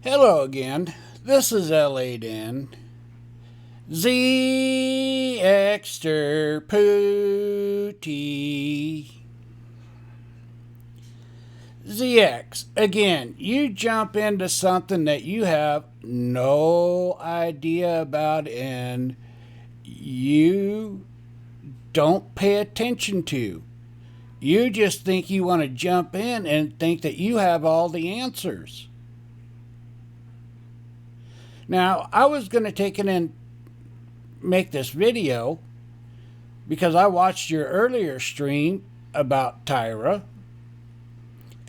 Hello again. This is L8N. Z extra puooooty. ZX, again, you jump into something that you have no idea about and you don't pay attention to. You just think you want to jump in and think that you have all the answers. Now, I was going to take it and make this video because I watched your earlier stream about Tyra,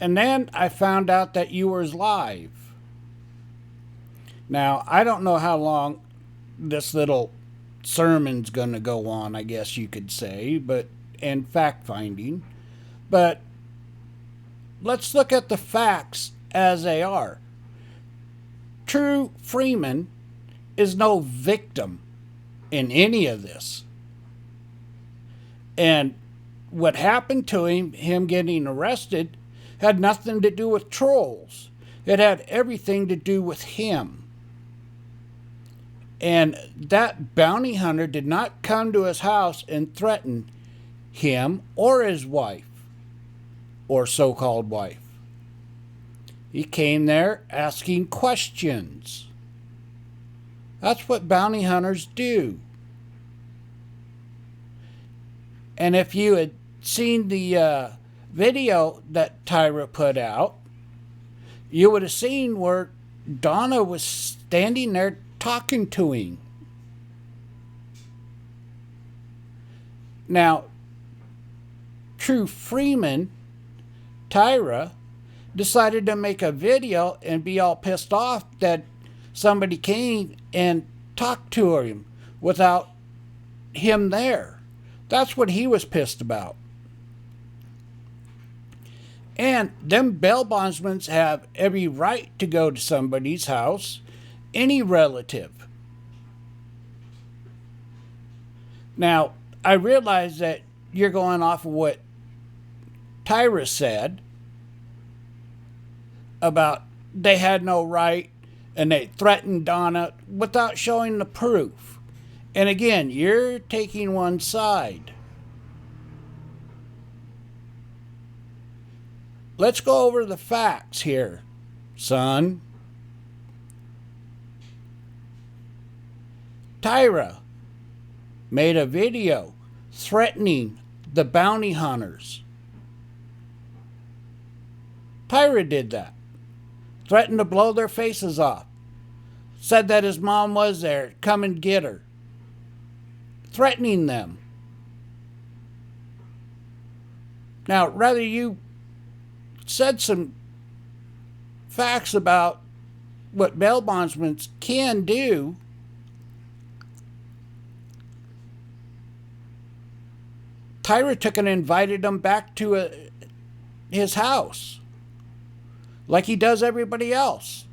and then I found out that you were live. Now, I don't know how long this little sermon's going to go on, I guess you could say, and fact-finding. But let's look at the facts as they are. Truefreeman is no victim in any of this. And what happened to him getting arrested, had nothing to do with trolls. It had everything to do with him. And that bounty hunter did not come to his house and threaten him or his wife, or so-called wife. He came there asking questions. That's what bounty hunters do. And if you had seen the video that Tyra put out, you would have seen where Donna was standing there talking to him. Now, Truefreeman, Tyra, decided to make a video and be all pissed off that somebody came and talked to him without him there. That's what he was pissed about. And them bail bondsmen have every right to go to somebody's house, any relative. Now, I realize that you're going off of what Tyra said about they had no right and they threatened Donna without showing the proof. And again, you're taking one side. Let's go over the facts here, son. Tyra made a video threatening the bounty hunters. Tyra did that. Threatened to blow their faces off. Said that his mom was there, come and get her. Threatening them. Now, rather you said some facts about what bail bondsmen can do, Tyra took and invited them back to his house, like he does everybody else.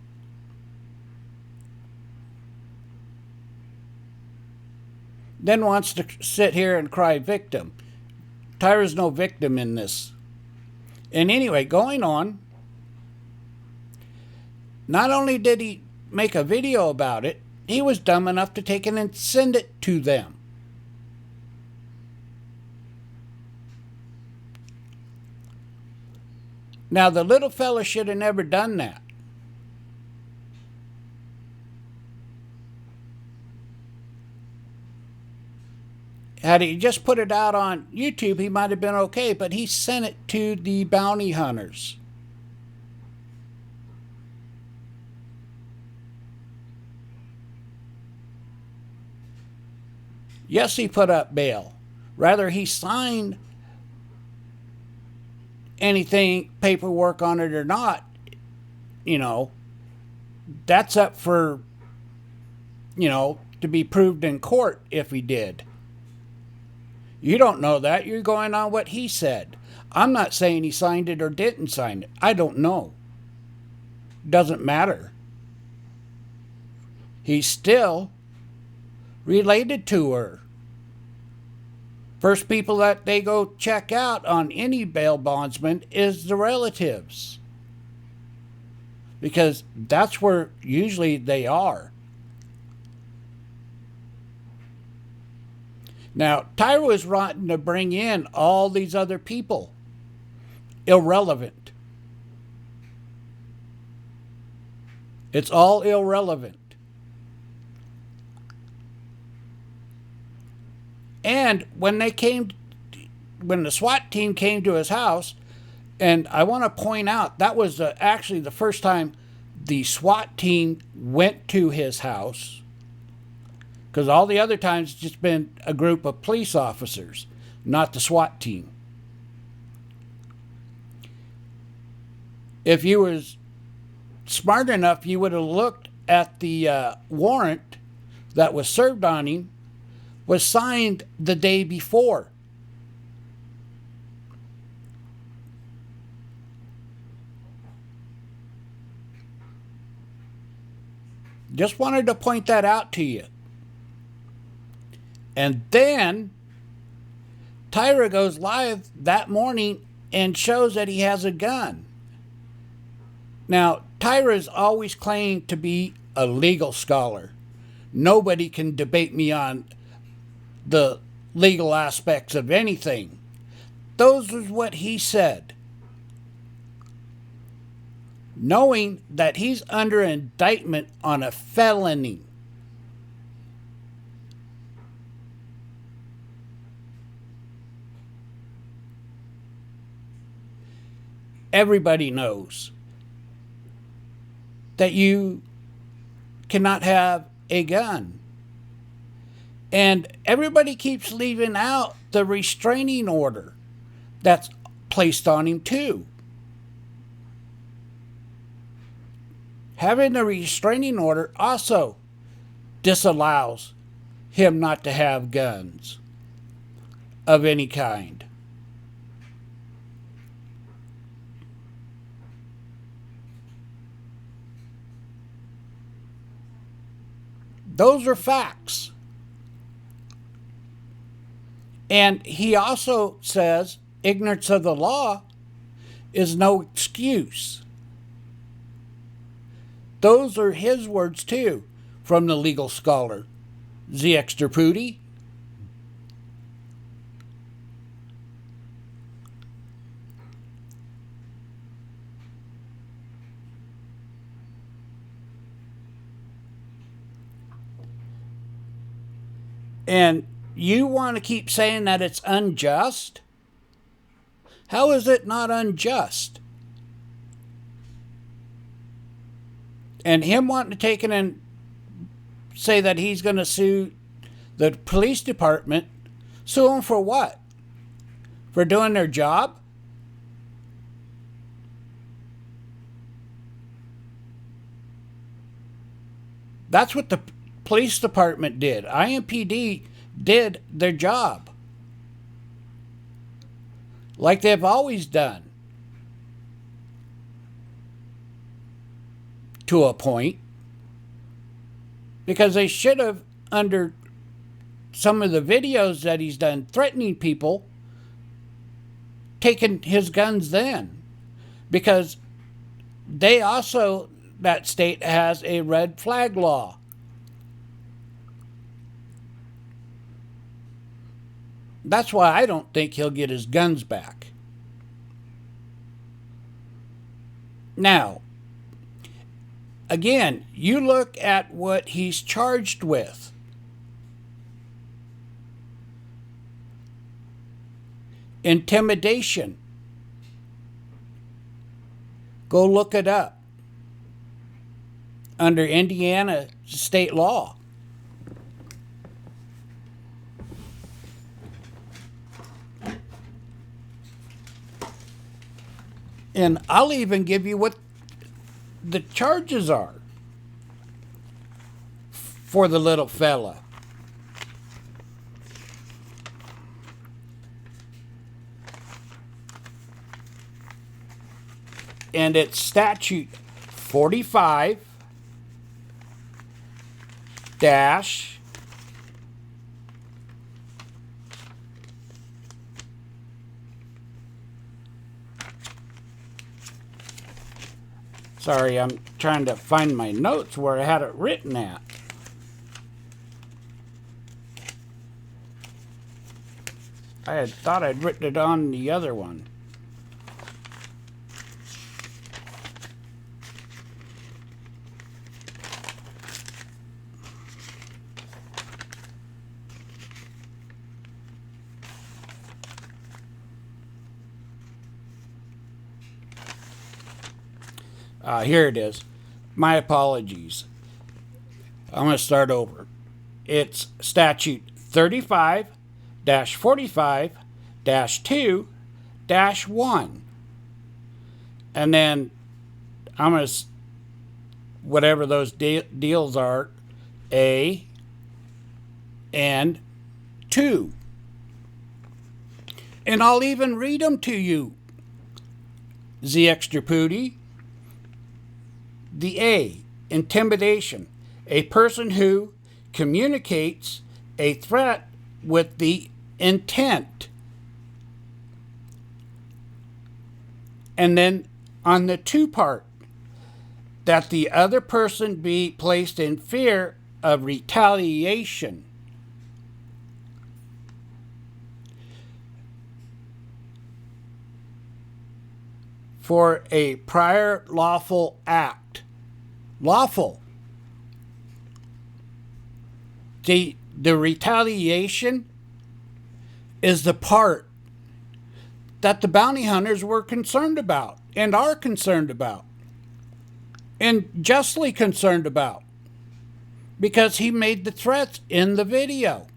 Then wants to sit here and cry victim. Tyra's no victim in this. And anyway, going on, not only did he make a video about it, he was dumb enough to take it and send it to them. Now, the little fella should have never done that. Had he just put it out on YouTube, he might have been okay, but he sent it to the bounty hunters. Yes, he put up bail. Rather, he signed anything, paperwork on it or not, that's up for, to be proved in court if he did. You don't know that. You're going on what he said. I'm not saying he signed it or didn't sign it. I don't know. Doesn't matter. He's still related to her. First people that they go check out on any bail bondsman is the relatives. because that's where usually they are. Now, Tyra was wanting to bring in all these other people. Irrelevant. It's all irrelevant. And when the SWAT team came to his house, and I want to point out that was actually the first time the SWAT team went to his house, because all the other times it's just been a group of police officers, not the SWAT team. If you was smart enough, you would have looked at the warrant that was served on him was signed the day before. Just wanted to point that out to you. And then Tyra goes live that morning and shows that he has a gun. Now, Tyra's always claimed to be a legal scholar. Nobody can debate me on the legal aspects of anything. Those is what he said. Knowing that he's under indictment on a felony. Everybody knows that you cannot have a gun. And everybody keeps leaving out the restraining order that's placed on him too. Having a restraining order also disallows him not to have guns of any kind. Those are facts. And he also says ignorance of the law is no excuse. Those are his words too, from the legal scholar, xera puooooty. And you want to keep saying that it's unjust? How is it not unjust? And him wanting to take it and say that he's going to sue the police department, sue them for what? For doing their job? That's what the police department did. IMPD did their job. Like they've always done. To a point. Because they should have, under some of the videos that he's done threatening people, taken his guns then. Because they also, that state has a red flag law. That's why I don't think he'll get his guns back. Now, again, you look at what he's charged with. Intimidation. Go look it up. Under Indiana state law. And I'll even give you what the charges are for the little fella. And it's statute 45 dash Sorry, I'm trying to find my notes where I had it written at. I had thought I'd written it on the other one. Here it is. My apologies. I'm going to start over. It's statute 35-45-2-1. And then I'm going to, whatever those deals are, A and 2. And I'll even read them to you. xera puooooty. The A, intimidation. A person who communicates a threat with the intent. And then on the 2 part, that the other person be placed in fear of retaliation. For a prior lawful act. Lawful. The retaliation is the part that the bounty hunters were concerned about and are concerned about. And justly concerned about. Because he made the threats in the video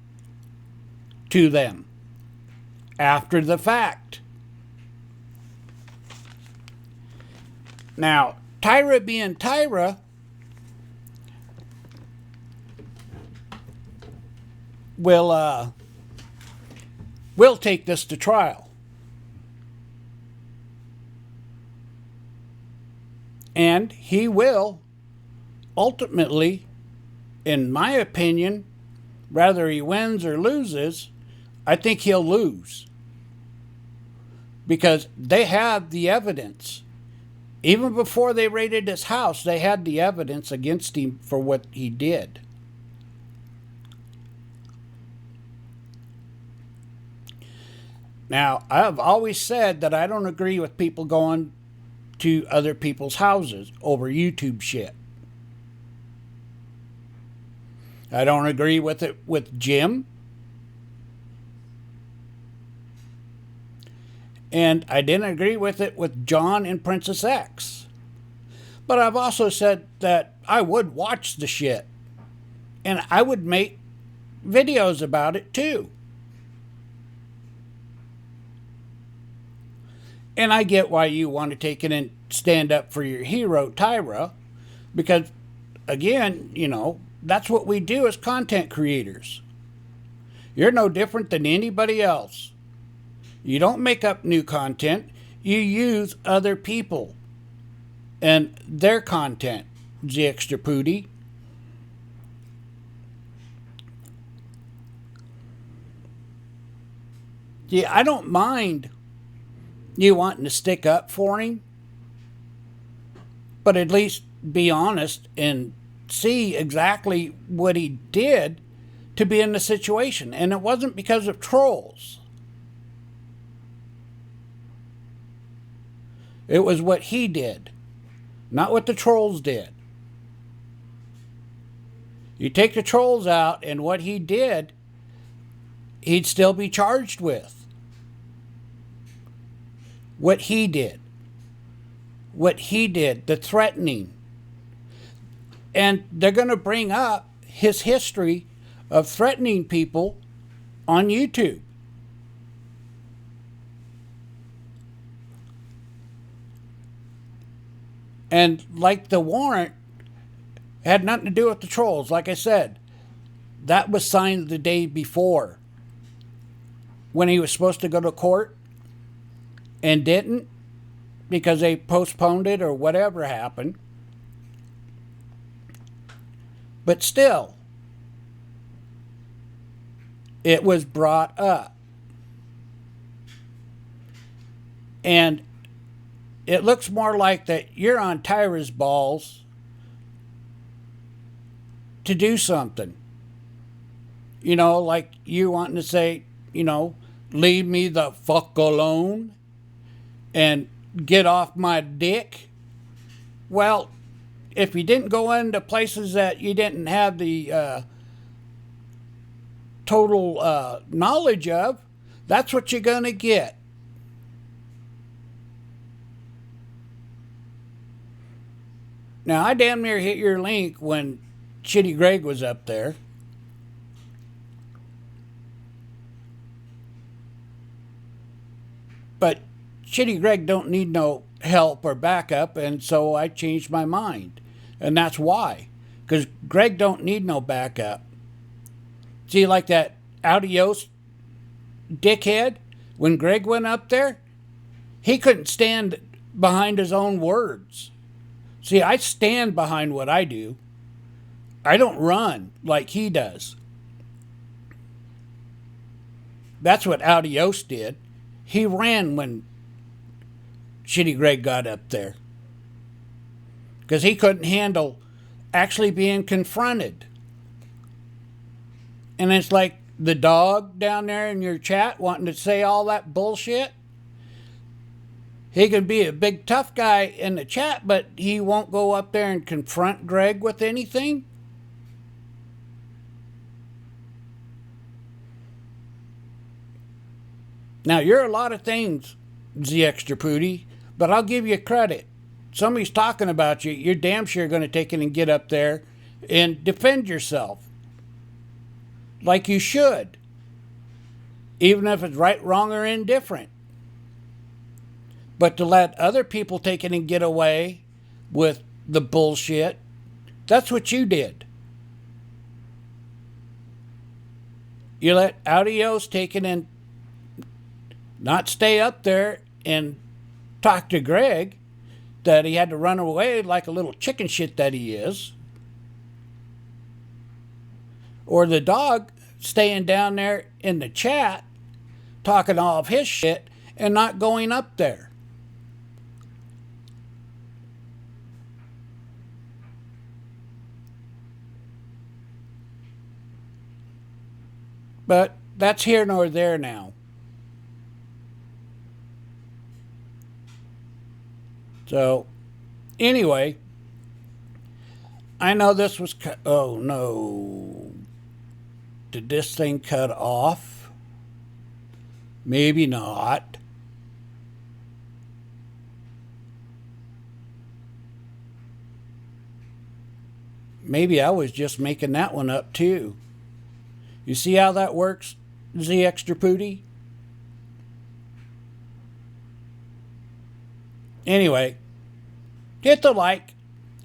to them after the fact. Now, Tyra being Tyra, will take this to trial. And he will ultimately, in my opinion, whether he wins or loses, I think he'll lose. Because they have the evidence. Even before they raided his house, they had the evidence against him for what he did. Now, I've always said that I don't agree with people going to other people's houses over YouTube shit. I don't agree with it with Jim. And I didn't agree with it with John and Princess X. But I've also said that I would watch the shit. And I would make videos about it too. And I get why you want to take it and stand up for your hero, Tyra. Because, again, you know, that's what we do as content creators. You're no different than anybody else. You don't make up new content. You use other people and their content, xera puooooty. Yeah, I don't mind you wanting to stick up for him, but at least be honest and see exactly what he did to be in the situation. And it wasn't because of trolls. It was what he did, not what the trolls did. You take the trolls out and what he did, he'd still be charged with. What he did. What he did, the threatening. And they're going to bring up his history of threatening people on YouTube. And like the warrant had nothing to do with the trolls. Like I said, that was signed the day before when he was supposed to go to court and didn't because they postponed it or whatever happened. But still, it was brought up. And it looks more like that you're on Tyra's balls to do something. You know, like you wanting to say, you know, leave me the fuck alone and get off my dick. Well, if you didn't go into places that you didn't have the total knowledge of, that's what you're going to get. Now, I damn near hit your link when Shitty Greg was up there. But Shitty Greg don't need no help or backup, and so I changed my mind. And that's why. Because Greg don't need no backup. See, like that Adios dickhead, when Greg went up there, he couldn't stand behind his own words. See, I stand behind what I do. I don't run like he does. That's what Adios did. He ran when Shitty Greg got up there. Because he couldn't handle actually being confronted. And it's like the dog down there in your chat wanting to say all that bullshit. He can be a big tough guy in the chat, but he won't go up there and confront Greg with anything. Now, you're a lot of things, Z Extra Pooty, but I'll give you credit. Somebody's talking about you, you're damn sure going to take it and get up there and defend yourself. Like you should. Even if it's right, wrong, or indifferent. But to let other people take it and get away with the bullshit, that's what you did. You let Adios take it and not stay up there and talk to Greg that he had to run away like a little chicken shit that he is. Or the dog staying down there in the chat talking all of his shit and not going up there. But that's here nor there now. So, anyway, I know this was cut. Oh no. Did this thing cut off? Maybe not. Maybe I was just making that one up too. You see how that works, Z Extra Pooty? Anyway, hit the like,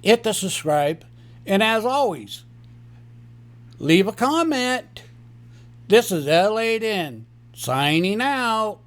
hit the subscribe, and as always, leave a comment. This is L8N signing out.